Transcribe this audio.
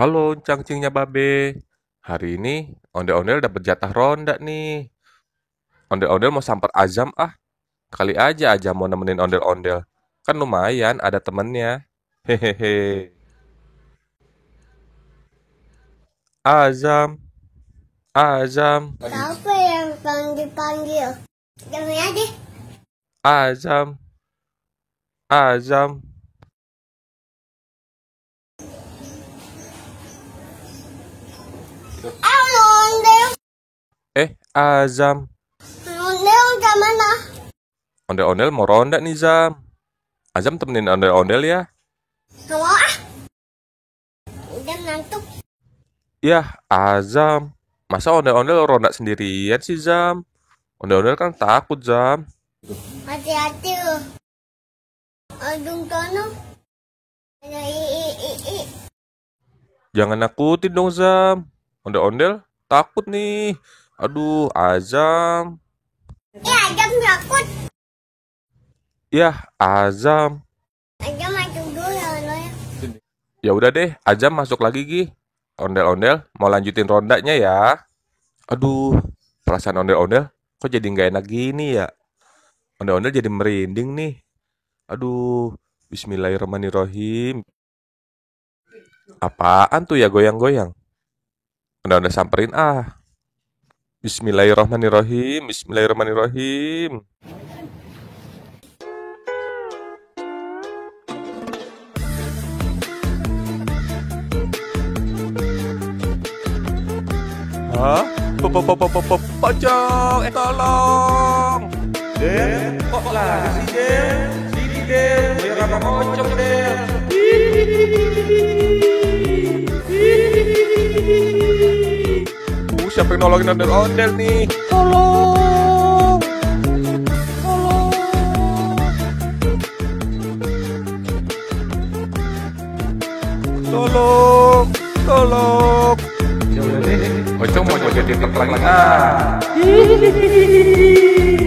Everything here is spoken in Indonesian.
Halo, cangcingnya Babe. Hari ini ondel-ondel dapat jatah ronda nih. Ondel-ondel mau samper Azam ah. Kali aja Azam mau nemenin ondel-ondel. Kan lumayan ada temennya. Hehehe. Azam, Azam, Siapa yang panggil-panggil? Jangan aja. Azam, Azam. Ondel. Azam. Ondel ke mana? Ondel-ondel mau ronda nih Zam. Azam temenin ondel-ondel ya. Nggak mau ah. Udah ngantuk. Yah, Azam. Masa ondel-ondel ronda sendirian sih Zam? Ondel-ondel kan takut Zam. Hati-hati loh. Adung tono. Ada i. Jangan nakutin dong Zam. Ondel-ondel takut nih. Aduh, Azam. Adam takut. Yah, Azam. Adam masuk dulu ya lo ya. Ya udah deh, Azam masuk lagi Gi. Ondel-ondel mau lanjutin rondanya ya. Aduh, perasaan ondel-ondel kok jadi nggak enak gini ya. Ondel-ondel jadi merinding nih. Aduh, Bismillahirrahmanirrahim. Apaan tuh ya goyang-goyang? Ondel-ondel samperin ah. Bismillahirrahmanirrahim. Bismillahirrahmanirrahim. Hah? Pocong, tolong! Del, kok lari sih Del? Sini Del, biar apa pocong Del? Siapa yang nolongin ondel-ondel nih? Tolong! Tolong! Tolong! Tolong! Ya udah deh, Pocong mau jadi lagi. Ah! hihihi.